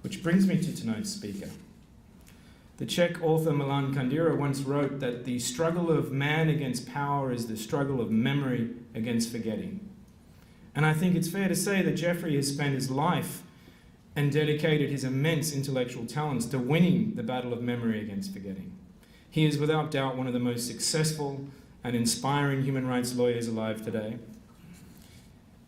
Which brings me to tonight's speaker. The Czech author Milan Kundera once wrote that the struggle of man against power is the struggle of memory against forgetting. And I think it's fair to say that Geoffrey has spent his life and dedicated his immense intellectual talents to winning the battle of memory against forgetting. He is without doubt one of the most successful and inspiring human rights lawyers alive today.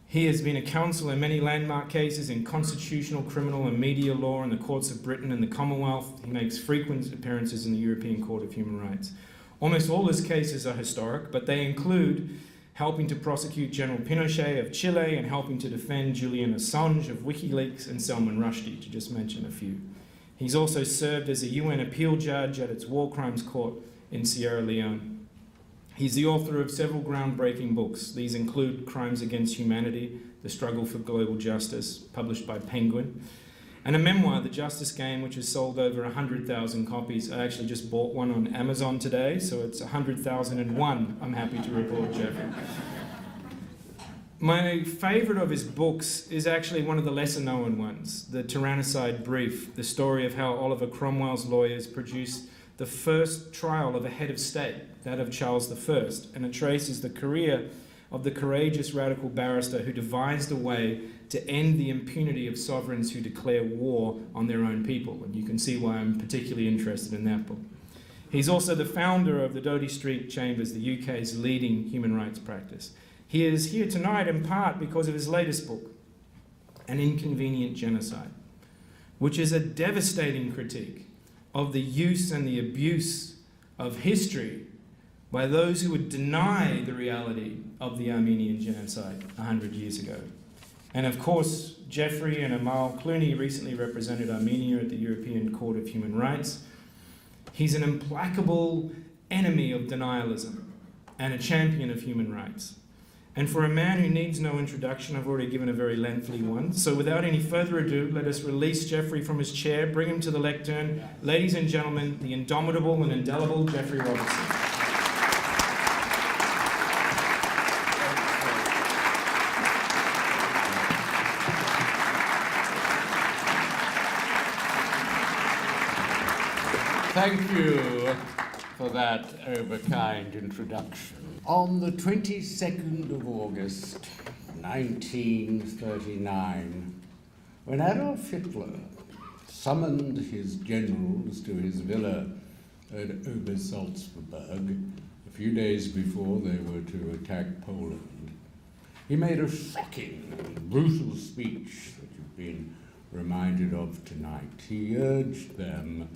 He has been a counsel in many landmark cases in constitutional, criminal and media law in the courts of Britain and the Commonwealth. He makes frequent appearances in the European Court of Human Rights. Almost all his cases are historic, but they include helping to prosecute General Pinochet of Chile and helping to defend Julian Assange of WikiLeaks and Salman Rushdie, to just mention a few. He's also served as a UN appeal judge at its War Crimes Court in Sierra Leone. He's the author of several groundbreaking books. These include Crimes Against Humanity, The Struggle for Global Justice, published by Penguin, and a memoir, The Justice Game, which has sold over 100,000 copies. I actually just bought one on Amazon today, so it's 100,001, I'm happy to report, Geoffrey. My favourite of his books is actually one of the lesser-known ones, The Tyrannicide Brief, the story of how Oliver Cromwell's lawyers produced the first trial of a head of state, that of Charles I, and it traces the career of the courageous radical barrister who devised a way to end the impunity of sovereigns who declare war on their own people, and you can see why I'm particularly interested in that book. He's also the founder of the Doty Street Chambers, the UK's leading human rights practice. He is here tonight in part because of his latest book, An Inconvenient Genocide, which is a devastating critique of the use and the abuse of history by those who would deny the reality of the Armenian Genocide 100 years ago. And of course, Geoffrey and Amal Clooney recently represented Armenia at the European Court of Human Rights. He's an implacable enemy of denialism and a champion of human rights. And for a man who needs no introduction, I've already given a very lengthy one. So without any further ado, let us release Geoffrey from his chair, bring him to the lectern. Ladies and gentlemen, the indomitable and indelible Geoffrey Robertson. Thank you for that overkind introduction. On the 22nd of August, 1939, when Adolf Hitler summoned his generals to his villa at Obersalzberg a few days before they were to attack Poland, he made a shocking and brutal speech that you've been reminded of tonight. He urged them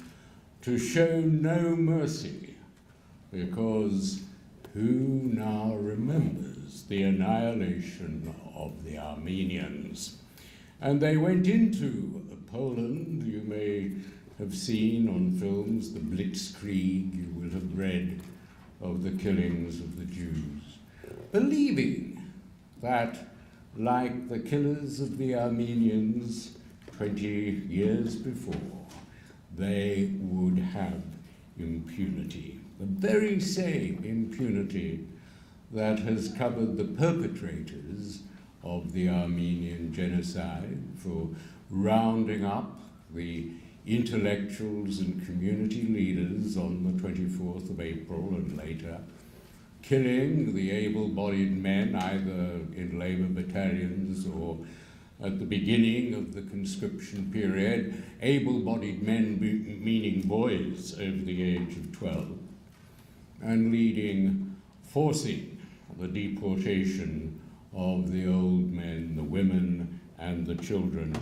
to show no mercy, because who now remembers the annihilation of the Armenians? And they went into Poland. You may have seen on films the Blitzkrieg, you will have read of the killings of the Jews, believing that, like the killers of the Armenians 20 years before, they would have impunity. The very same impunity that has covered the perpetrators of the Armenian genocide for rounding up the intellectuals and community leaders on the 24th of April and later, killing the able-bodied men either in labor battalions or at the beginning of the conscription period, able-bodied men meaning boys over the age of 12, and forcing the deportation of the old men, the women, and the children.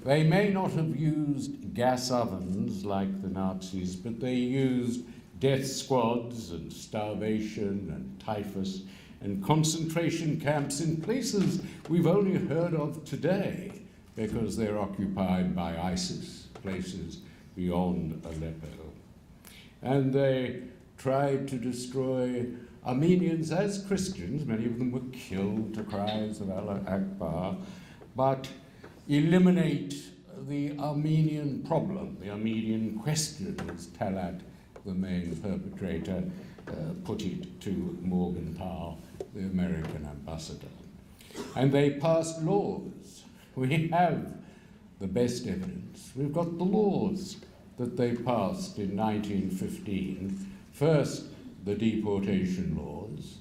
They may not have used gas ovens like the Nazis, but they used death squads and starvation and typhus and concentration camps in places we've only heard of today because they're occupied by ISIS, places beyond Aleppo. And they tried to destroy Armenians as Christians. Many of them were killed to cries of Allah Akbar, but eliminate the Armenian problem, the Armenian question, as Talat, the main perpetrator, put it to Morgenthau, the American ambassador. And they passed laws. We have the best evidence. We've got the laws that they passed in 1915. First, the deportation laws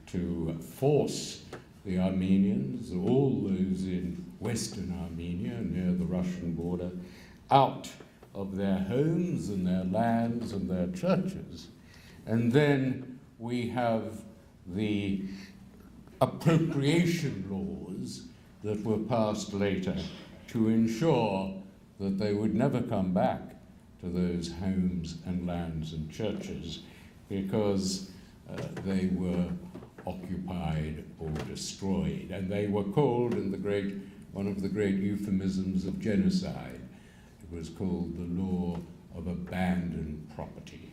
to force the Armenians, all those in Western Armenia near the Russian border, out of their homes and their lands and their churches. And then we have the appropriation laws that were passed later to ensure that they would never come back to those homes and lands and churches because they were occupied or destroyed. And they were called, in one of the great euphemisms of genocide, it was called the law of abandoned property.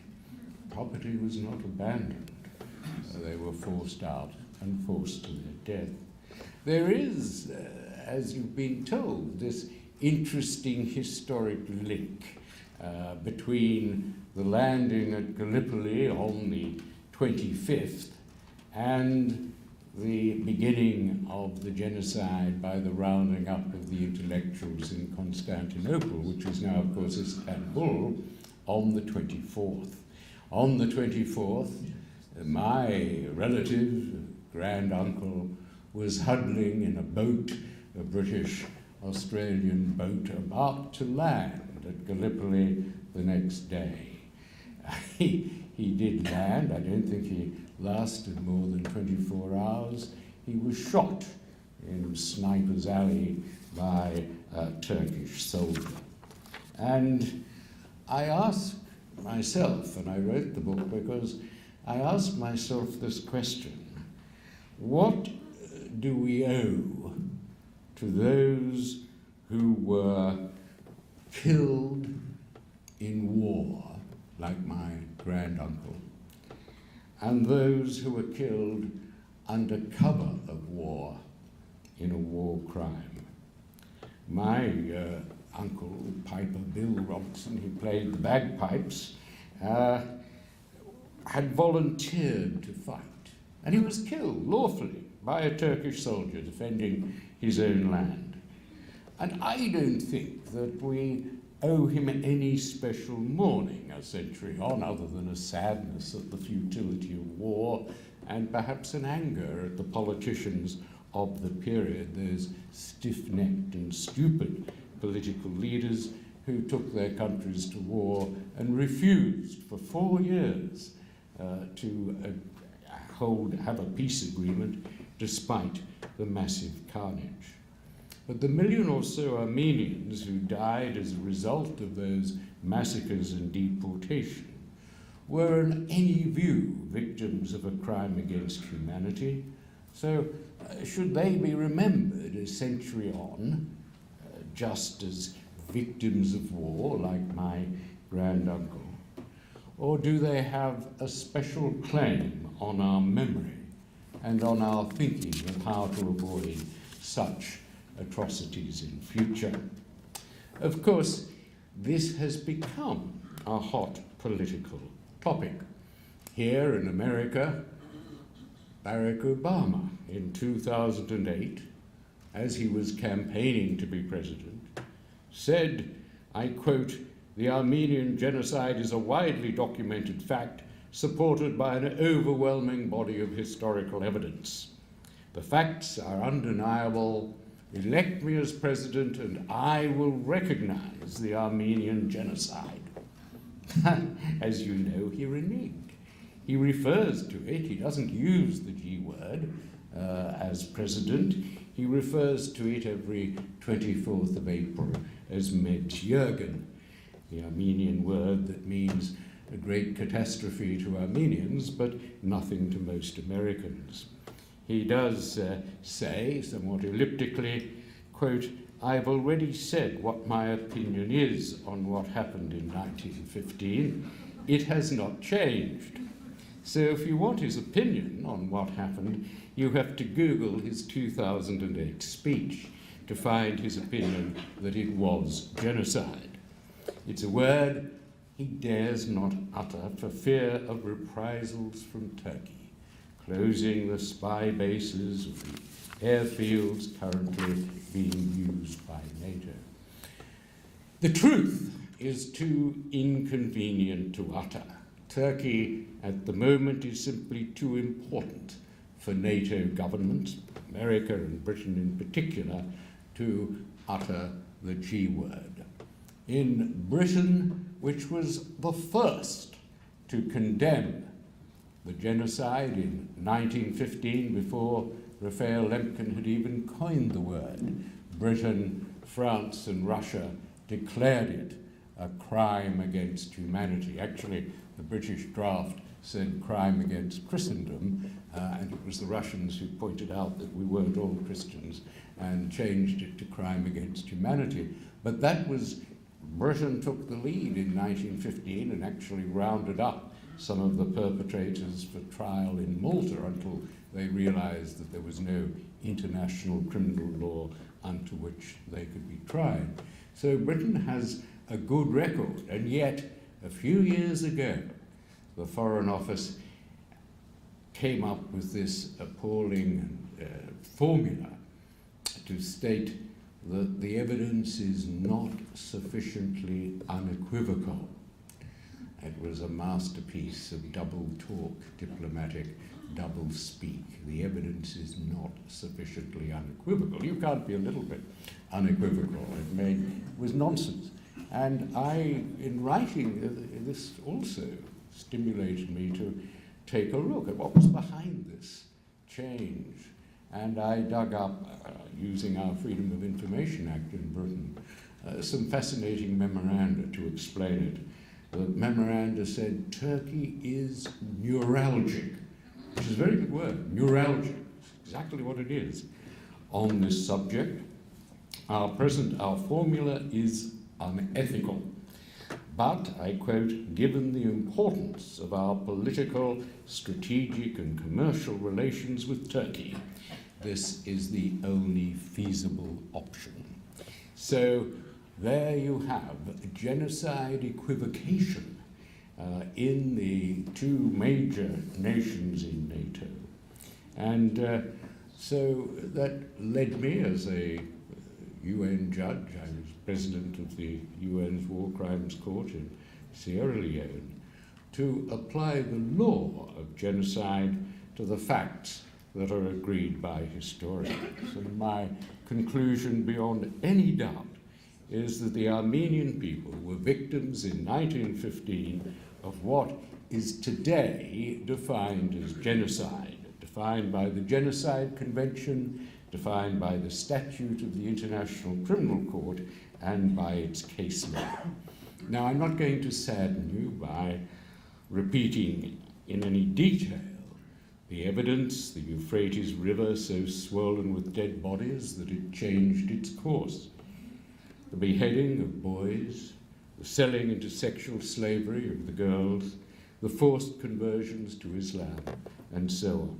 Property was not abandoned. They were forced out and forced to their death. There is, as you've been told, this interesting historic link between the landing at Gallipoli on the 25th and the beginning of the genocide by the rounding up of the intellectuals in Constantinople, which is now, of course, Istanbul, on the 24th. On the 24th, my relative, grand-uncle, was huddling in a boat, a British-Australian boat, about to land at Gallipoli the next day. He did land. I don't think he lasted more than 24 hours. He was shot in Sniper's Alley by a Turkish soldier. And I asked myself, and I wrote the book because I asked myself this question: what do we owe to those who were killed in war, like my granduncle, and those who were killed under cover of war in a war crime? My uncle, Piper Bill Robertson, who played the bagpipes, had volunteered to fight, and he was killed lawfully by a Turkish soldier defending his own land. And I don't think that we owe him any special mourning a century on, other than a sadness at the futility of war and perhaps an anger at the politicians of the period, those stiff-necked and stupid political leaders who took their countries to war and refused for 4 years to have a peace agreement despite the massive carnage. But the 1 million or so Armenians who died as a result of those massacres and deportation were in any view victims of a crime against humanity. So should they be remembered a century on just as victims of war like my granduncle? Or do they have a special claim on our memory and on our thinking of how to avoid such atrocities in future? Of course, this has become a hot political topic. Here in America, Barack Obama in 2008, as he was campaigning to be president, said, I quote, "The Armenian genocide is a widely documented fact supported by an overwhelming body of historical evidence. The facts are undeniable. Elect me as president and I will recognize the Armenian genocide." As you know, he reneged. He refers to it. He doesn't use the G word as president. He refers to it every 24th of April as Medjugorje, the Armenian word that means a great catastrophe to Armenians, but nothing to most Americans. He does say, somewhat elliptically, quote, "I've already said what my opinion is on what happened in 1915. It has not changed." So if you want his opinion on what happened, you have to Google his 2008 speech to find his opinion that it was genocide. It's a word he dares not utter for fear of reprisals from Turkey, closing the spy bases of the airfields currently being used by NATO. The truth is too inconvenient to utter. Turkey at the moment is simply too important for NATO governments, America and Britain in particular, to utter the G word. In Britain, which was the first to condemn the genocide in 1915, before Raphael Lemkin had even coined the word, Britain, France and Russia declared it a crime against humanity. Actually, the British draft said crime against Christendom, and it was the Russians who pointed out that we weren't all Christians and changed it to crime against humanity. But that was, Britain took the lead in 1915 and actually rounded up some of the perpetrators for trial in Malta until they realized that there was no international criminal law unto which they could be tried. So Britain has a good record, and yet a few years ago the Foreign Office came up with this appalling formula to state that the evidence is not sufficiently unequivocal. It was a masterpiece of double talk, diplomatic double speak. The evidence is not sufficiently unequivocal. You can't be a little bit unequivocal. It was nonsense. And I, in writing, this also stimulated me to take a look at what was behind this change. And I dug up, using our Freedom of Information Act in Britain, some fascinating memoranda to explain it. The memoranda said Turkey is neuralgic, which is a very good word, neuralgic, exactly what it is, on this subject. Our formula is unethical. But, I quote, given the importance of our political, strategic and commercial relations with Turkey, this is the only feasible option. So there you have genocide equivocation in the two major nations in NATO. And so that led me, as a UN judge, I was president of the UN's War Crimes Court in Sierra Leone, to apply the law of genocide to the facts that are agreed by historians. And my conclusion, beyond any doubt, is that the Armenian people were victims in 1915 of what is today defined as genocide, defined by the Genocide Convention, defined by the Statute of the International Criminal Court, and by its case law. Now, I'm not going to sadden you by repeating in any detail the evidence, the Euphrates River so swollen with dead bodies that it changed its course, the beheading of boys, the selling into sexual slavery of the girls, the forced conversions to Islam, and so on.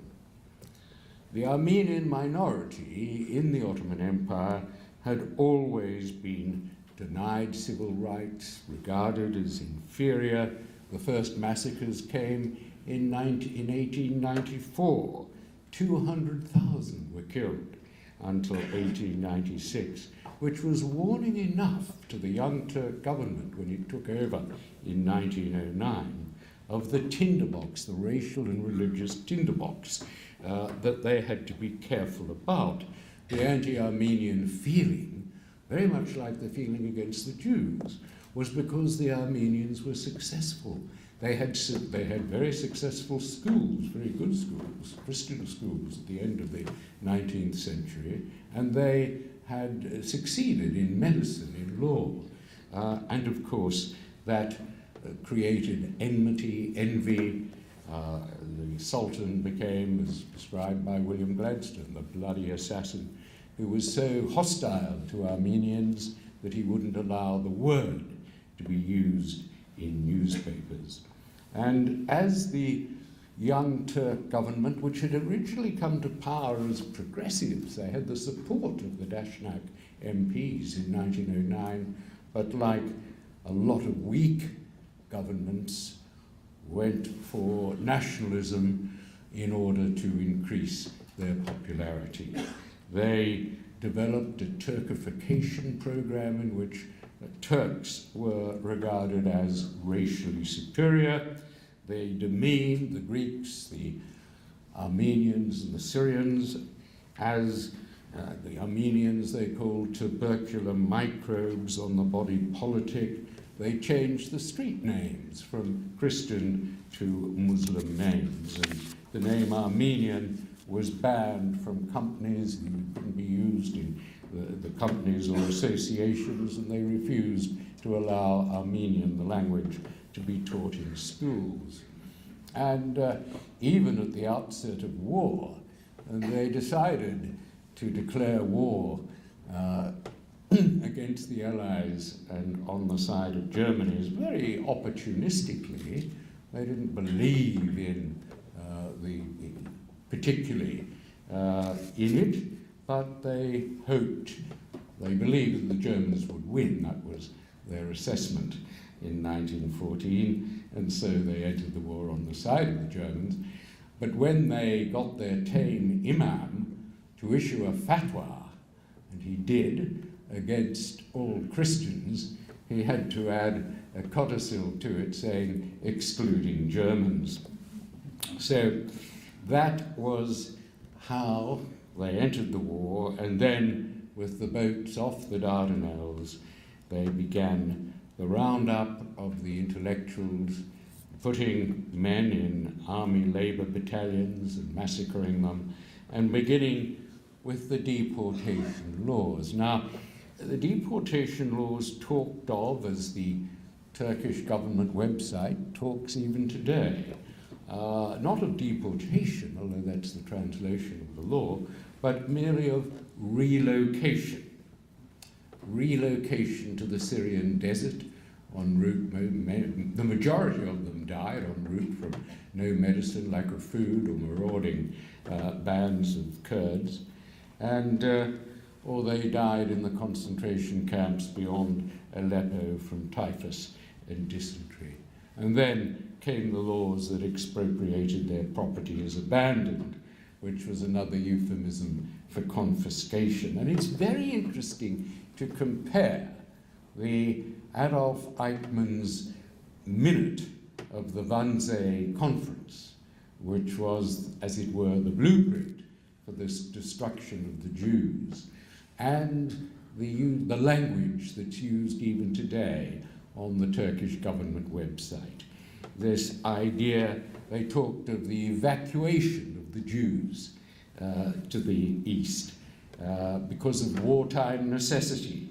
The Armenian minority in the Ottoman Empire had always been denied civil rights, regarded as inferior. The first massacres came in 1894. 200,000 were killed until 1896, which was warning enough to the Young Turk government when it took over in 1909 of the tinderbox, the racial and religious tinderbox, that they had to be careful about. The anti-Armenian feeling, very much like the feeling against the Jews, was because the Armenians were successful. They had very successful schools, very good schools, Christian schools at the end of the 19th century, and they had succeeded in medicine, in law, and of course that created enmity, envy. The Sultan became, as described by William Gladstone, the bloody assassin who was so hostile to Armenians that he wouldn't allow the word to be used in newspapers. And as the Young Turk government, which had originally come to power as progressives, they had the support of the Dashnak MPs in 1909, but like a lot of weak governments, went for nationalism in order to increase their popularity. They developed a Turkification program in which Turks were regarded as racially superior. They demeaned the Greeks, the Armenians, and the Syrians as the Armenians they called tubercular microbes on the body politic. They changed the street names from Christian to Muslim names, and the name Armenian was banned from companies and couldn't be used in the companies or associations, and they refused to allow Armenian, the language, to be taught in schools. And even at the outset of war, and they decided to declare war against the Allies and on the side of Germany is very opportunistically. They didn't believe in particularly in it, but they hoped, they believed that the Germans would win. That was their assessment in 1914, and so they entered the war on the side of the Germans. But when they got their tame imam to issue a fatwa, and he did, against all Christians, he had to add a codicil to it saying excluding Germans. So that was how they entered the war, and then with the boats off the Dardanelles, they began the roundup of the intellectuals, putting men in army labor battalions and massacring them, and beginning with the deportation laws. Now, the deportation laws talked of, as the Turkish government website talks even today, not of deportation, although that's the translation of the law, but merely of relocation. Relocation to the Syrian desert en route. The majority of them died en route from no medicine, lack of food, or marauding bands of Kurds, or they died in the concentration camps beyond Aleppo from typhus and dysentery. And then came the laws that expropriated their property as abandoned, which was another euphemism for confiscation. And it's very interesting to compare the Adolf Eichmann's minute of the Wannsee Conference, which was, as it were, the blueprint for this destruction of the Jews, and the language that's used even today on the Turkish government website. This idea, they talked of the evacuation of the Jews to the east because of wartime necessity,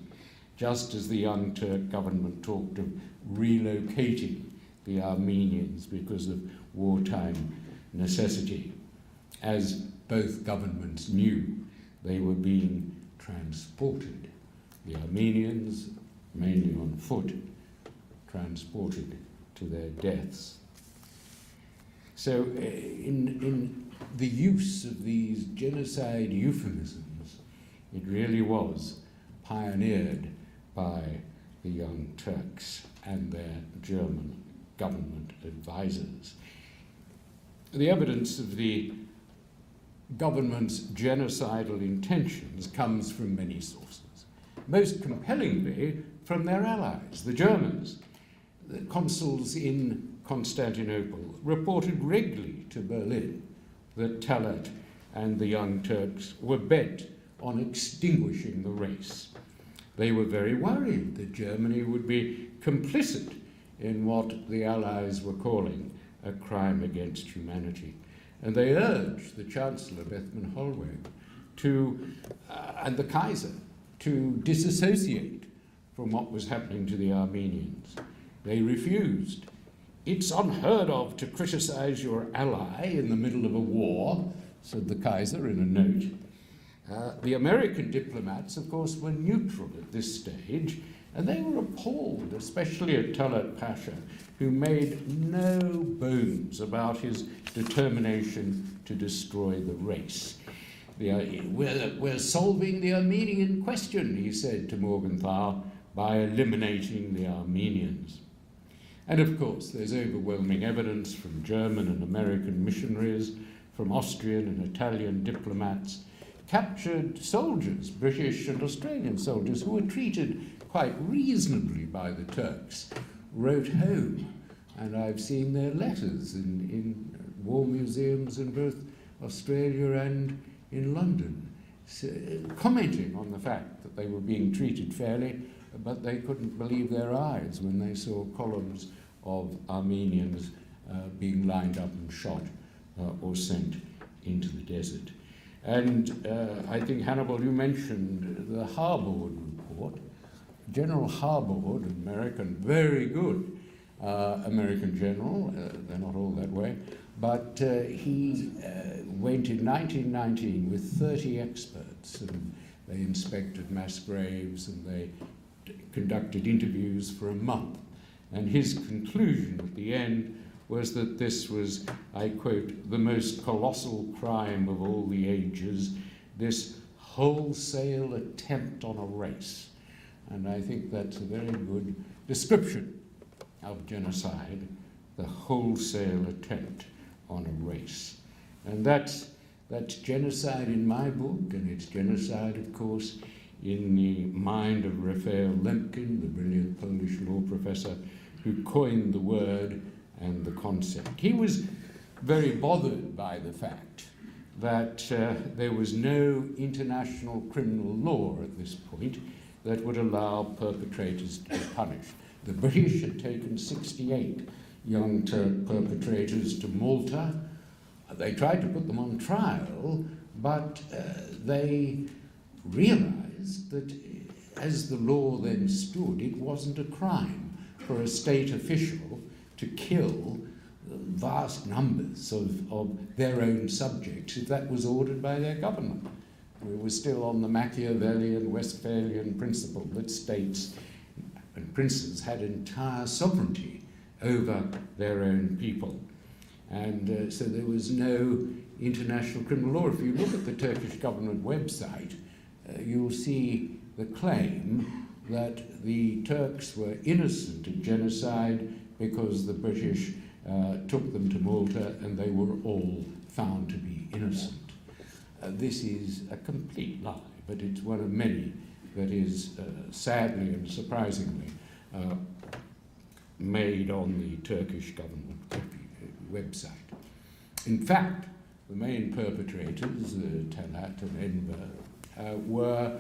just as the Young Turk government talked of relocating the Armenians because of wartime necessity. As both governments knew, they were being transported. The Armenians, mainly on foot, transported to their deaths. So in the use of these genocide euphemisms, it really was pioneered by the Young Turks and their German government advisors. The evidence of the government's genocidal intentions comes from many sources. Most compellingly from their allies, the Germans. The consuls in Constantinople reported regularly to Berlin that Talat and the Young Turks were bent on extinguishing the race. They were very worried that Germany would be complicit in what the Allies were calling a crime against humanity. And they urged the Chancellor, Bethmann Hollweg, and the Kaiser to disassociate from what was happening to the Armenians. They refused. It's unheard of to criticize your ally in the middle of a war, said the Kaiser in a note. The American diplomats, of course, were neutral at this stage, and they were appalled, especially at Talat Pasha, who made no bones about his determination to destroy the race. We're solving the Armenian question, he said to Morgenthau, by eliminating the Armenians. And of course, there's overwhelming evidence from German and American missionaries, from Austrian and Italian diplomats, captured soldiers, British and Australian soldiers, who were treated quite reasonably by the Turks, wrote home. And I've seen their letters in war museums in both Australia and in London, commenting on the fact that they were being treated fairly, but they couldn't believe their eyes when they saw columns of Armenians being lined up and shot or sent into the desert. And I think, Hannibal, you mentioned the Harbord report. General Harbord, an American, very good American general, they're not all that way, but he went in 1919 with 30 experts, and they inspected mass graves and they conducted interviews for a month. And his conclusion at the end was that this was, I quote, the most colossal crime of all the ages, this wholesale attempt on a race. And I think that's a very good description of genocide, the wholesale attempt on a race. And that's genocide in my book, and it's genocide, of course, in the mind of Raphael Lemkin, the brilliant Polish law professor who coined the word and the concept. He was very bothered by the fact that there was no international criminal law at this point that would allow perpetrators to be punished. The British had taken 68 young Turk perpetrators to Malta. They tried to put them on trial, but they realized that as the law then stood, it wasn't a crime for a state official to kill vast numbers of their own subjects if that was ordered by their government. We were still on the Machiavellian Westphalian principle that states and princes had entire sovereignty over their own people. And so there was no international criminal law. If you look at the Turkish government website, you'll see the claim that the Turks were innocent of genocide because the British took them to Malta and they were all found to be innocent. This is a complete lie, but it's one of many that is sadly and surprisingly made on the Turkish government website. In fact, the main perpetrators, Talat and Enver, were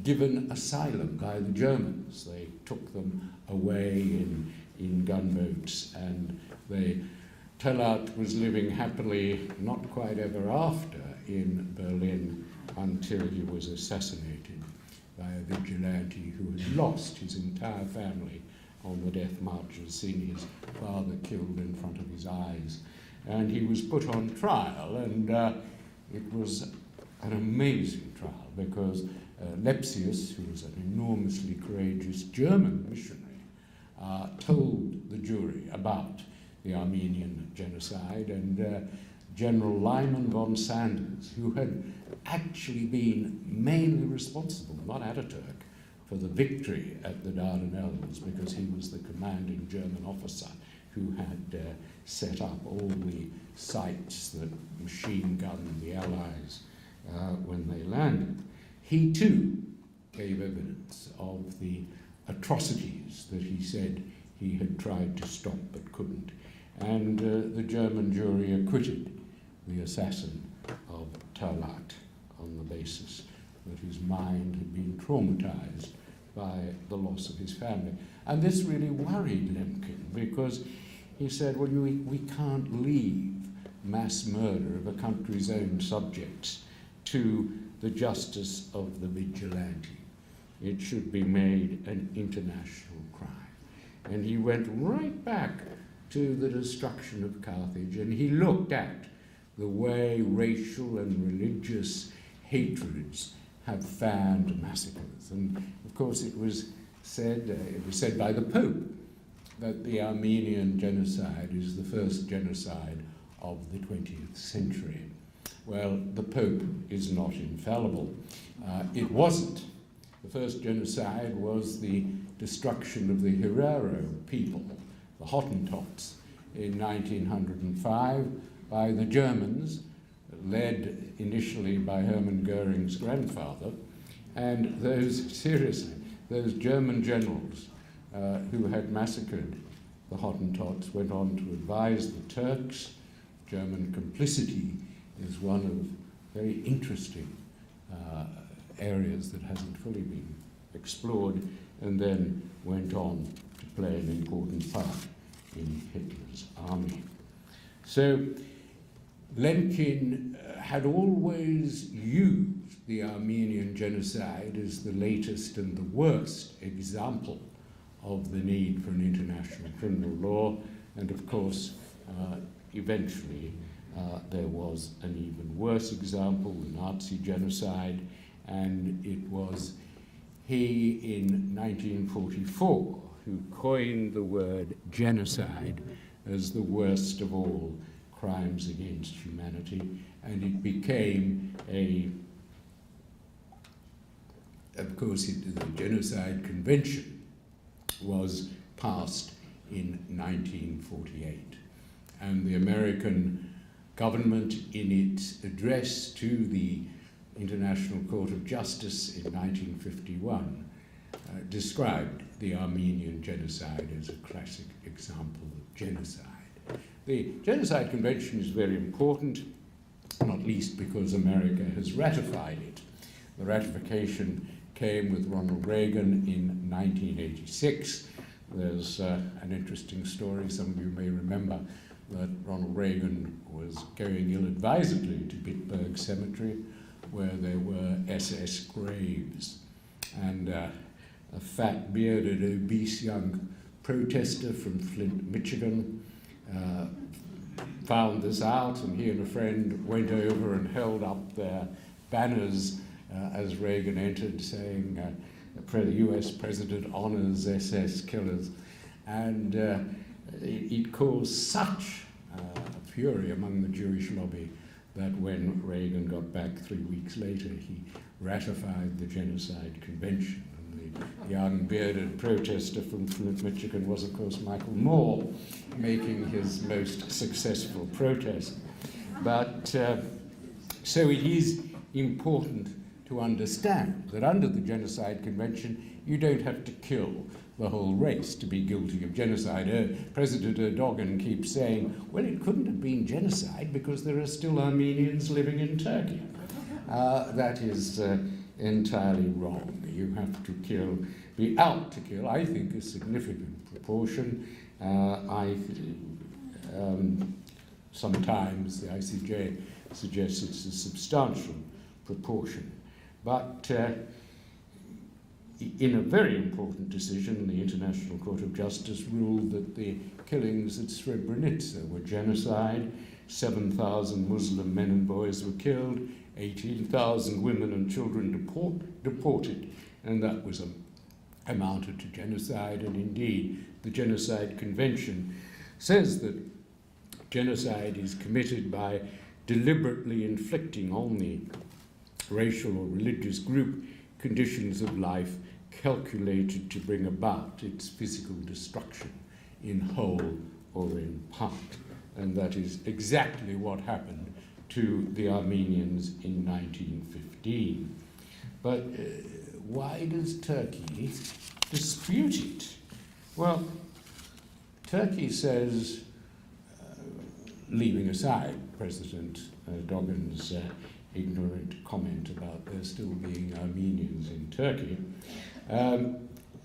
given asylum by the Germans. They took them away in gunboats, and Talat was living happily, not quite ever after, in Berlin until he was assassinated by a vigilante who had lost his entire family on the death marches, seen his father killed in front of his eyes. And he was put on trial, and it was an amazing trial because Lepsius, who was an enormously courageous German missionary, told the jury about the Armenian genocide, and General Lyman von Sanders, who had actually been mainly responsible, not Ataturk, for the victory at the Dardanelles, because he was the commanding German officer who had set up all the sites that machine gunned the Allies when they landed. He too gave evidence of the atrocities that he said he had tried to stop but couldn't. And the German jury acquitted the assassin of Talat on the basis that his mind had been traumatized by the loss of his family. And this really worried Lemkin, because he said, well, we can't leave mass murder of a country's own subjects to the justice of the vigilante. It should be made an international crime. And he went right back to the destruction of Carthage, and he looked at the way racial and religious hatreds have fanned massacres. And of course it was said by the Pope that the Armenian genocide is the first genocide of the 20th century. Well, the Pope is not infallible. It wasn't. The first genocide was the destruction of the Herero people, the Hottentots, in 1905 by the Germans, led initially by Hermann Goering's grandfather. And those those German generals who had massacred the Hottentots went on to advise the Turks. German complicity is one of very interesting areas that hasn't fully been explored, and then went on to play an important part in Hitler's army. So Lemkin had always used the Armenian genocide as the latest and the worst example of the need for an international criminal law, and of course, eventually, there was an even worse example, the Nazi genocide, and it was he in 1944 who coined the word genocide as the worst of all crimes against humanity, and it became of course, the Genocide Convention was passed in 1948, and the American government, in its address to the International Court of Justice in 1951, described the Armenian genocide as a classic example of genocide. The Genocide Convention is very important, not least because America has ratified it. The ratification came with Ronald Reagan in 1986. There's an interesting story, some of you may remember, that Ronald Reagan was going ill-advisedly to Bitburg Cemetery, where there were SS graves. And a fat, bearded, obese young protester from Flint, Michigan, found this out, and he and a friend went over and held up their banners as Reagan entered, saying, the US President honors SS killers. And it caused such fury among the Jewish lobby that when Reagan got back 3 weeks later, he ratified the Genocide Convention. And the young bearded protester from Flint, Michigan was, of course, Michael Moore, making his most successful protest. But so it is important to understand that under the Genocide Convention, you don't have to kill the whole race to be guilty of genocide. President Erdogan keeps saying, well, it couldn't have been genocide because there are still Armenians living in Turkey. That is entirely wrong. You have to be out to kill, I think, a significant proportion. Sometimes the ICJ suggests it's a substantial proportion. But in a very important decision, the International Court of Justice ruled that the killings at Srebrenica were genocide. 7,000 Muslim men and boys were killed, 18,000 women and children deported, and that was amounted to genocide. And indeed, the Genocide Convention says that genocide is committed by deliberately inflicting on the racial or religious group conditions of life calculated to bring about its physical destruction in whole or in part. And that is exactly what happened to the Armenians in 1915. But why does Turkey dispute it? Well, Turkey says, leaving aside President Erdogan's ignorant comment about there still being Armenians in Turkey,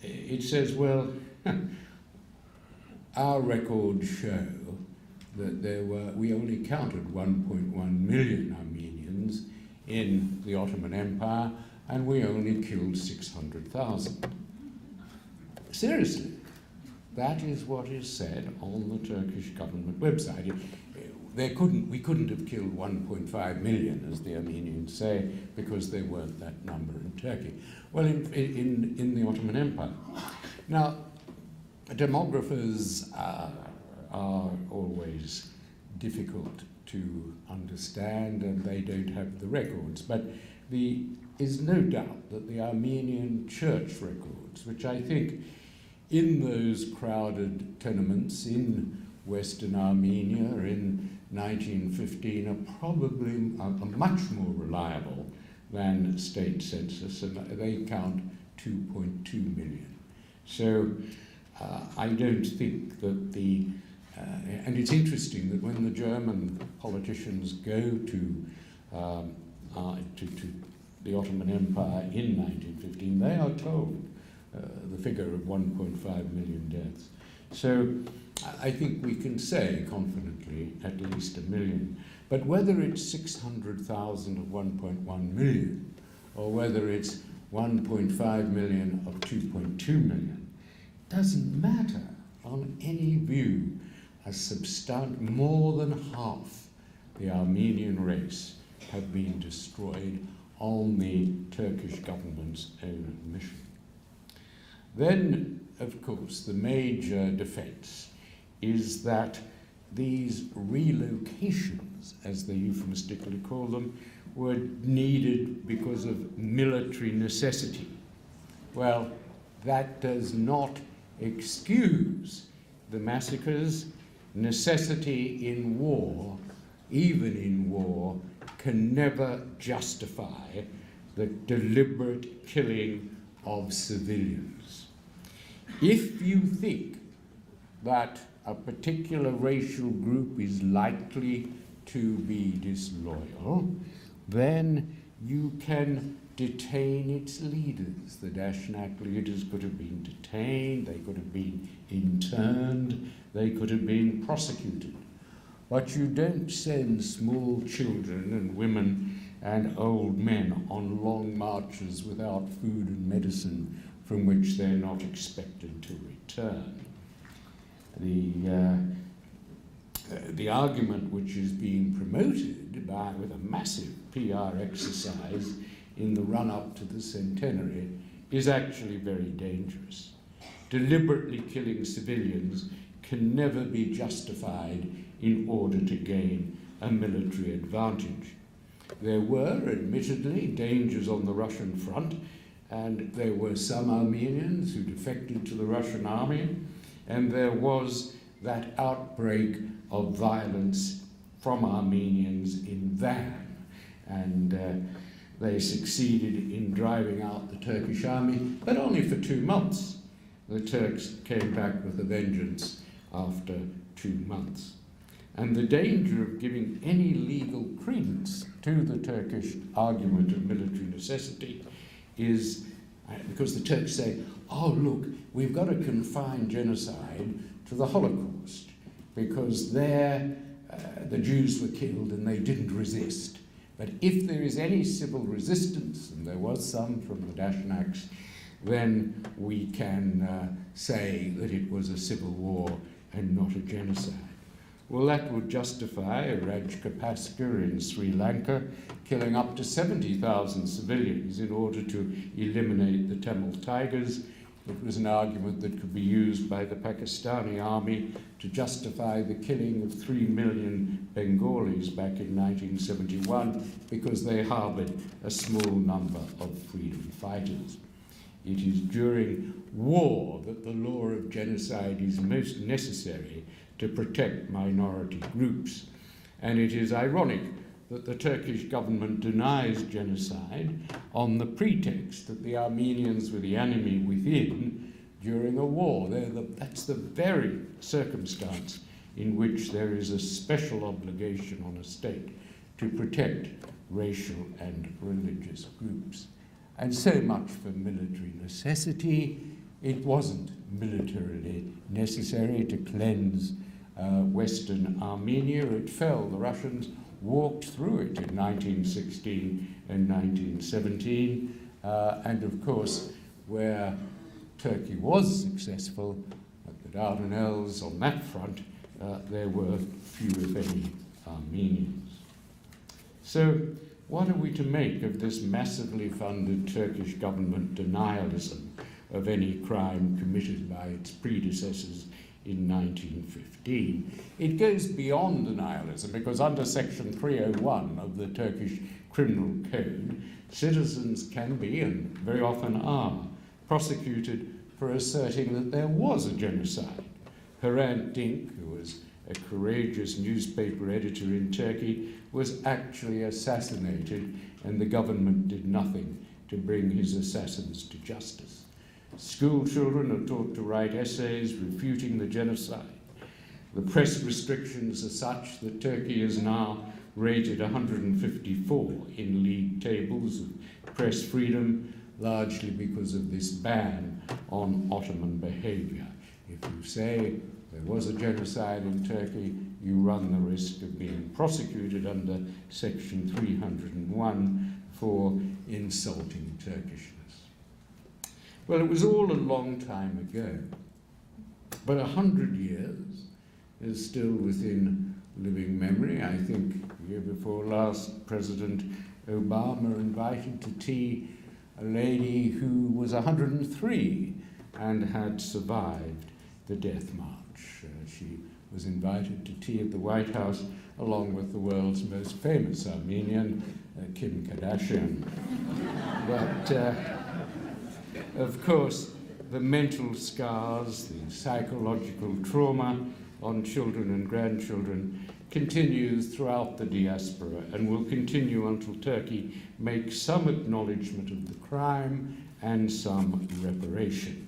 it says, well, our records show that we only counted 1.1 million Armenians in the Ottoman Empire, and we only killed 600,000. Seriously, that is what is said on the Turkish government website. We couldn't have killed 1.5 million, as the Armenians say, because there weren't that number in Turkey. Well, in the Ottoman Empire. Now, demographers are always difficult to understand, and they don't have the records. But there is no doubt that the Armenian church records, which I think in those crowded tenements in Western Armenia in 1915 are probably much more reliable than state census, and they count 2.2 million. So I don't think that and it's interesting that when the German politicians go to the Ottoman Empire in 1915, they are told the figure of 1.5 million deaths. So I think we can say confidently at least 1 million. But whether it's 600,000 of 1.1 million, or whether it's 1.5 million of 2.2 million, doesn't matter on any view. More than half the Armenian race have been destroyed on the Turkish government's own admission. Then, of course, the major defense is that these relocations, as they euphemistically call them, were needed because of military necessity. Well, that does not excuse the massacres. Necessity in war, even in war, can never justify the deliberate killing of civilians. If you think that a particular racial group is likely to be disloyal, then you can detain its leaders. The Dashnak leaders could have been detained, they could have been interned, they could have been prosecuted. But you don't send small children and women and old men on long marches without food and medicine from which they're not expected to return. The argument which is being promoted with a massive PR exercise in the run-up to the centenary is actually very dangerous. Deliberately killing civilians can never be justified in order to gain a military advantage. There were, admittedly, dangers on the Russian front, and there were some Armenians who defected to the Russian army, and there was that outbreak of violence from Armenians in Van, and they succeeded in driving out the Turkish army, but only for 2 months. The Turks came back with a vengeance after 2 months. And the danger of giving any legal credence to the Turkish argument of military necessity is because the Turks say, oh, look, we've got to confine genocide to the Holocaust because there the Jews were killed and they didn't resist. But if there is any civil resistance, and there was some from the Dashnaks, then we can say that it was a civil war and not a genocide. Well, that would justify Rajapaksa in Sri Lanka killing up to 70,000 civilians in order to eliminate the Tamil Tigers. It was an argument that could be used by the Pakistani army to justify the killing of 3 million Bengalis back in 1971 because they harbored a small number of freedom fighters. It is during war that the law of genocide is most necessary to protect minority groups. And it is ironic that the Turkish government denies genocide on the pretext that the Armenians were the enemy within during a war. That's the very circumstance in which there is a special obligation on a state to protect racial and religious groups. And so much for military necessity. It wasn't militarily necessary to cleanse Western Armenia. It fell. The Russians walked through it in 1916 and 1917. And of course, where Turkey was successful, at the Dardanelles on that front, there were few, if any, Armenians. So what are we to make of this massively funded Turkish government denialism of any crime committed by its predecessors in 1915? It goes beyond denialism because under Section 301 of the Turkish Criminal Code, citizens can be, and very often are, prosecuted for asserting that there was a genocide. Hrant Dink, who was a courageous newspaper editor in Turkey, was actually assassinated, and the government did nothing to bring his assassins to justice. School children are taught to write essays refuting the genocide. The press restrictions are such that Turkey is now rated 154 in league tables of press freedom, largely because of this ban on Ottoman behavior. If you say there was a genocide in Turkey, you run the risk of being prosecuted under Section 301 for insulting Turkishness. Well, it was all a long time ago, but 100 years is still within living memory. I think the year before last, President Obama invited to tea a lady who was 103 and had survived the death march. She was invited to tea at the White House along with the world's most famous Armenian, Kim Kardashian. But, of course, the mental scars, the psychological trauma on children and grandchildren continues throughout the diaspora and will continue until Turkey makes some acknowledgement of the crime and some reparation.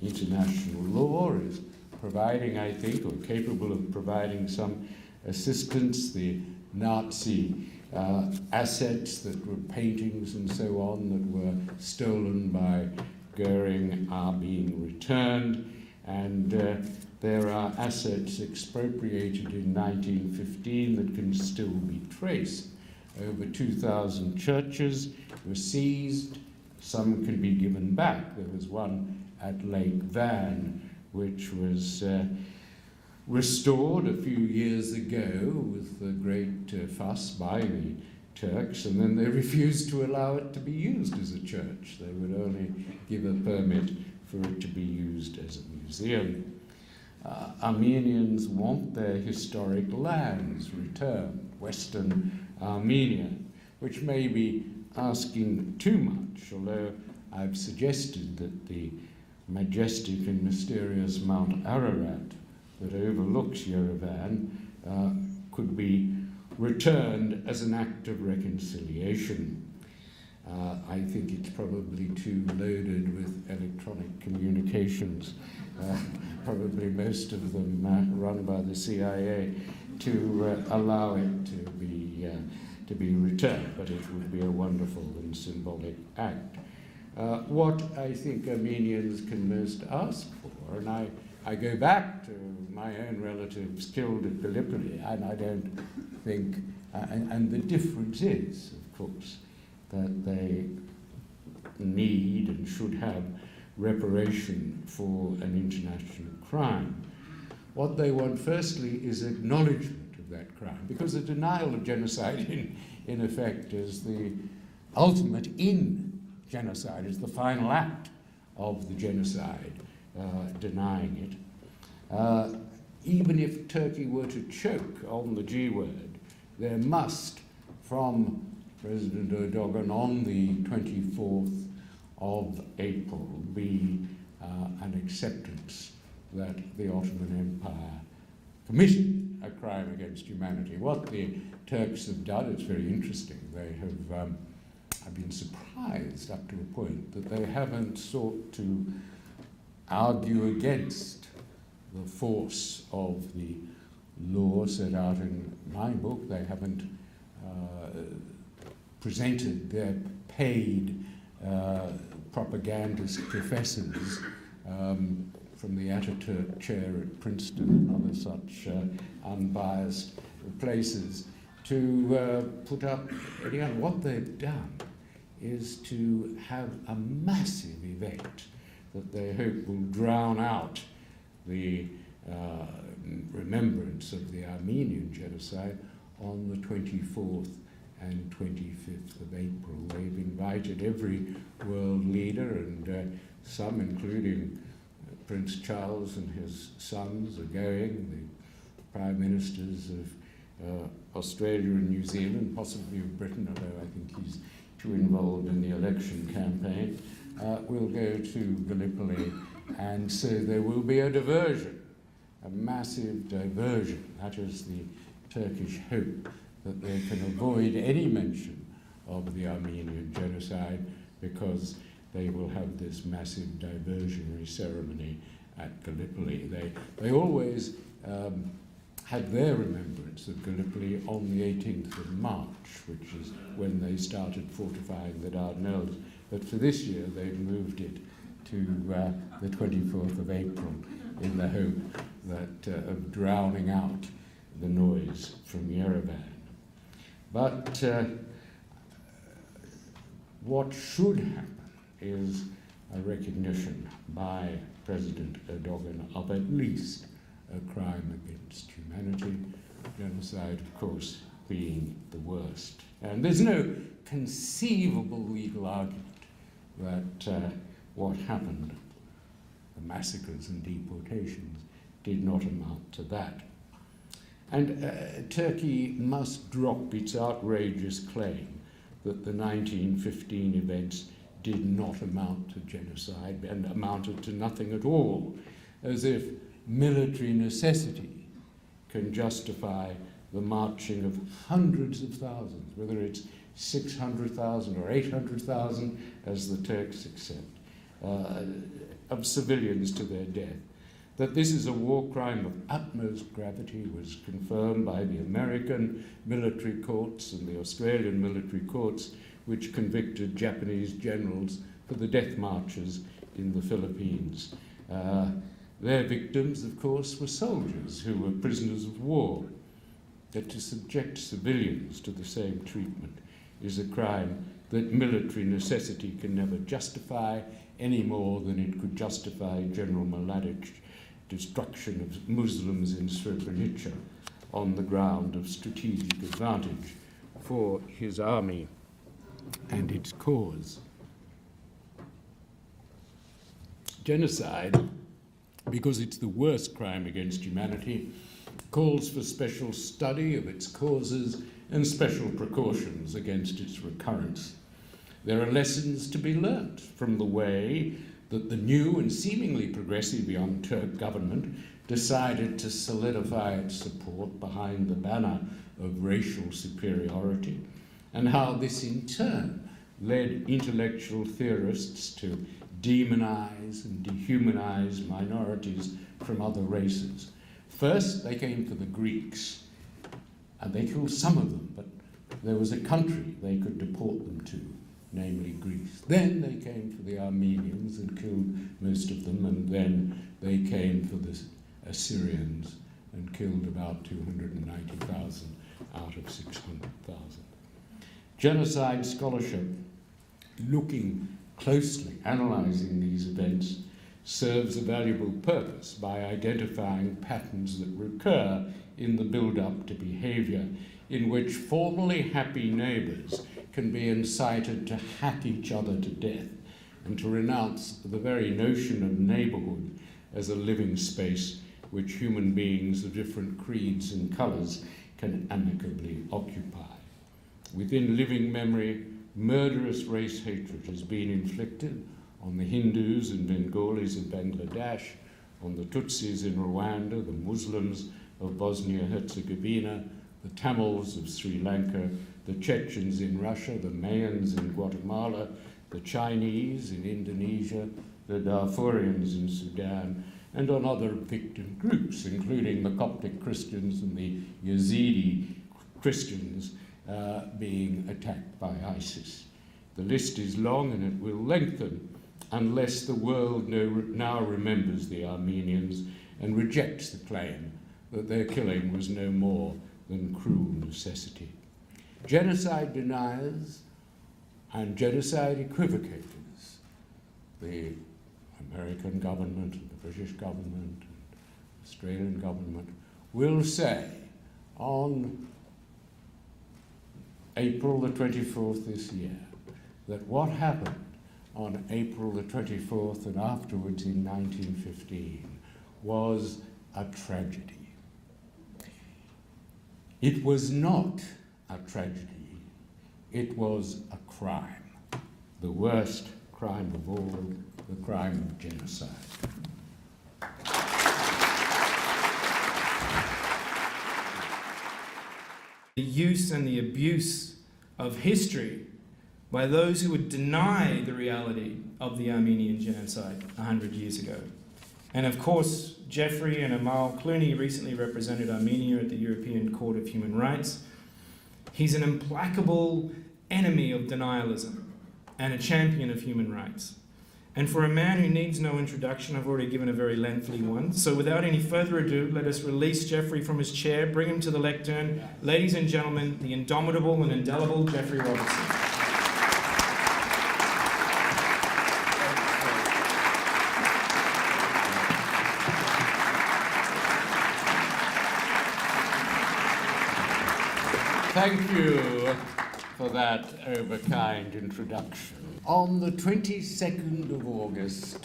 International law is providing, I think, or capable of providing some assistance. The Nazi assets that were paintings and so on that were stolen by Goering are being returned, and there are assets expropriated in 1915 that can still be traced. Over 2,000 churches were seized. Some can be given back. There was one at Lake Van, which was restored a few years ago with a great fuss by the Turks, and then they refused to allow it to be used as a church. They would only give a permit for it to be used as a museum. Armenians want their historic lands returned, Western Armenia, which may be asking too much, although I've suggested that the majestic and mysterious Mount Ararat that overlooks Yerevan could be returned as an act of reconciliation. I think it's probably too loaded with electronic communications, probably most of them run by the CIA, to allow it to be returned, but it would be a wonderful and symbolic act. What I think Armenians can most ask for, and I go back to my own relatives killed at Gallipoli, and I don't think, and the difference is, of course, that they need and should have reparation for an international crime. What they want, firstly, is acknowledgement of that crime, because the denial of genocide, in effect, is the ultimate in genocide, is the final act of the genocide, denying it. Even if Turkey were to choke on the G word, there must, from President Erdogan on the 24th of April, be an acceptance that the Ottoman Empire committed a crime against humanity. What the Turks have done, it's very interesting. They have, I've been surprised up to a point that they haven't sought to argue against the force of the law set out in my book. They haven't presented their paid propagandist professors from the Ataturk chair at Princeton and other such unbiased places to put up any other. What they've done is to have a massive event that they hope will drown out the remembrance of the Armenian genocide on the 24th and 25th of April. They've invited every world leader, and some, including Prince Charles and his sons, are going, the prime ministers of Australia and New Zealand, possibly of Britain, although I think he's too involved in the election campaign, will go to Gallipoli, and so there will be a diversion, a massive diversion. That is the Turkish hope, that they can avoid any mention of the Armenian genocide, because they will have this massive diversionary ceremony at Gallipoli. They always had their remembrance of Gallipoli on the 18th of March, which is when they started fortifying the Dardanelles. But for this year, they've moved it to the 24th of April in the hope that of drowning out the noise from Yerevan. But what should happen is a recognition by President Erdogan of at least a crime against humanity, genocide, of course, being the worst. And there's no conceivable legal argument that what happened, the massacres and deportations, did not amount to that. And Turkey must drop its outrageous claim that the 1915 events did not amount to genocide and amounted to nothing at all, as if military necessity can justify the marching of hundreds of thousands, whether it's 600,000 or 800,000, as the Turks accept, of civilians to their death. That this is a war crime of utmost gravity was confirmed by the American military courts and the Australian military courts, which convicted Japanese generals for the death marches in the Philippines. Their victims, of course, were soldiers who were prisoners of war. That to subject civilians to the same treatment is a crime that military necessity can never justify, any more than it could justify General Mladic's destruction of Muslims in Srebrenica on the ground of strategic advantage for his army and its cause. Genocide, because it's the worst crime against humanity, calls for special study of its causes and special precautions against its recurrence. There are lessons to be learnt from the way that the new and seemingly progressive Young Turk government decided to solidify its support behind the banner of racial superiority, and how this in turn led intellectual theorists to demonize and dehumanize minorities from other races. First, they came for the Greeks, and they killed some of them, but there was a country they could deport them to, namely Greece. Then they came for the Armenians and killed most of them, and then they came for the Assyrians and killed about 290,000 out of 600,000. Genocide scholarship, looking closely, analysing these events, serves a valuable purpose by identifying patterns that recur in the build-up to behaviour in which formerly happy neighbours can be incited to hack each other to death and to renounce the very notion of neighbourhood as a living space which human beings of different creeds and colours can amicably occupy. Within living memory, murderous race hatred has been inflicted on the Hindus and Bengalis of Bangladesh, on the Tutsis in Rwanda, the Muslims of Bosnia-Herzegovina, the Tamils of Sri Lanka, the Chechens in Russia, the Mayans in Guatemala, the Chinese in Indonesia, the Darfurians in Sudan, and on other victim groups, including the Coptic Christians and the Yazidi Christians being attacked by ISIS. The list is long and it will lengthen unless the world now remembers the Armenians and rejects the claim that their killing was no more than cruel necessity. Genocide deniers and genocide equivocators, the American government and the British government and the Australian government, will say on April the 24th this year that what happened on April the 24th and afterwards in 1915 was a tragedy. It was not a tragedy, it was a crime, the worst crime of all, the crime of genocide. The use and the abuse of history by those who would deny the reality of the Armenian Genocide 100 years ago. And of course, Geoffrey and Amal Clooney recently represented Armenia at the European Court of Human Rights. He's an implacable enemy of denialism and a champion of human rights. And for a man who needs no introduction, I've already given a very lengthy one. So without any further ado, let us release Geoffrey from his chair, bring him to the lectern. Ladies and gentlemen, the indomitable and indelible Geoffrey Robertson. Thank you for that overkind introduction. On the 22nd of August,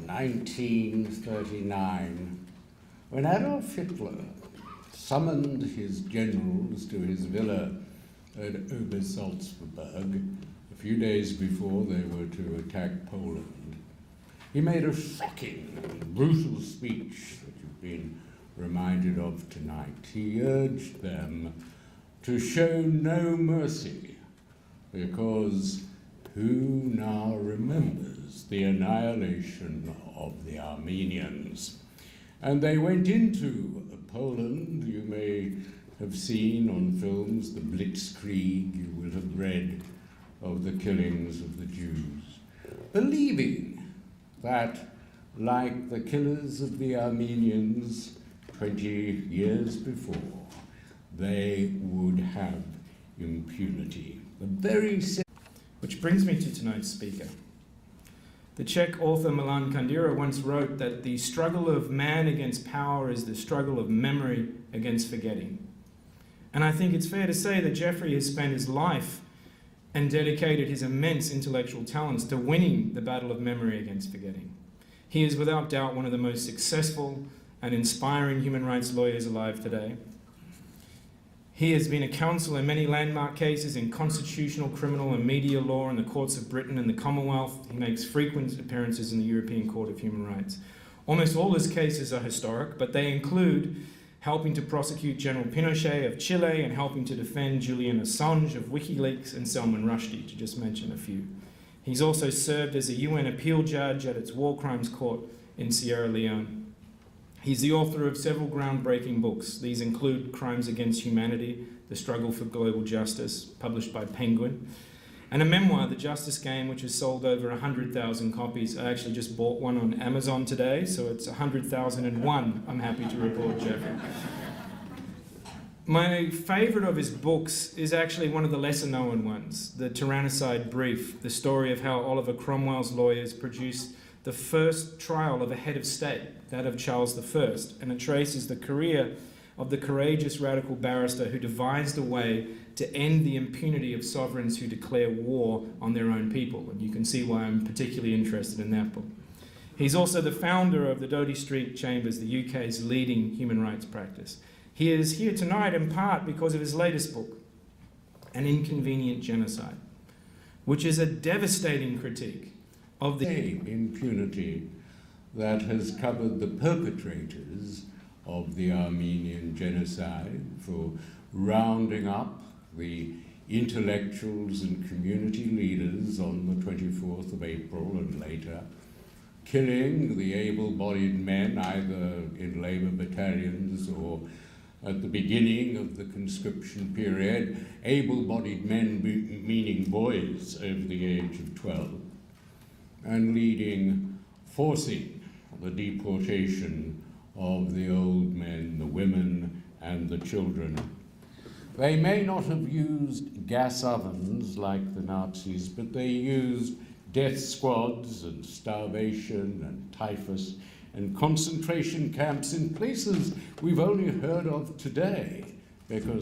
1939, when Adolf Hitler summoned his generals to his villa at Obersalzberg a few days before they were to attack Poland, he made a shocking and brutal speech that you've been reminded of tonight. He urged them to show no mercy, because who now remembers the annihilation of the Armenians? And they went into Poland. You may have seen on films the Blitzkrieg, you will have read of the killings of the Jews, believing that, like the killers of the Armenians 20 years before, they would have impunity. Which brings me to tonight's speaker. The Czech author Milan Kundera once wrote that the struggle of man against power is the struggle of memory against forgetting. And I think it's fair to say that Geoffrey has spent his life and dedicated his immense intellectual talents to winning the battle of memory against forgetting. He is without doubt one of the most successful and inspiring human rights lawyers alive today. He has been a counsel in many landmark cases in constitutional, criminal and media law in the courts of Britain and the Commonwealth. He makes frequent appearances in the European Court of Human Rights. Almost all his cases are historic, but they include helping to prosecute General Pinochet of Chile and helping to defend Julian Assange of WikiLeaks and Salman Rushdie, to just mention a few. He's also served as a UN appeal judge at its War Crimes Court in Sierra Leone. He's the author of several groundbreaking books. These include Crimes Against Humanity, The Struggle for Global Justice, published by Penguin, and a memoir, The Justice Game, which has sold over 100,000 copies. I actually just bought one on Amazon today, so it's 100,001, I'm happy to report, Geoffrey. My favourite of his books is actually one of the lesser-known ones, The Tyrannicide Brief, the story of how Oliver Cromwell's lawyers produced the first trial of a head of state, that of Charles I, and it traces the career of the courageous radical barrister who devised a way to end the impunity of sovereigns who declare war on their own people. And you can see why I'm particularly interested in that book. He's also the founder of the Doty Street Chambers, the UK's leading human rights practice. He is here tonight in part because of his latest book, An Inconvenient Genocide, which is a devastating critique of the impunity that has covered the perpetrators of the Armenian Genocide for rounding up the intellectuals and community leaders on the 24th of April and later, killing the able-bodied men either in labor battalions or at the beginning of the conscription period, able-bodied men meaning boys over the age of 12, and forcing the deportation of the old men, the women, and the children. They may not have used gas ovens like the Nazis, but they used death squads and starvation and typhus and concentration camps in places we've only heard of today, because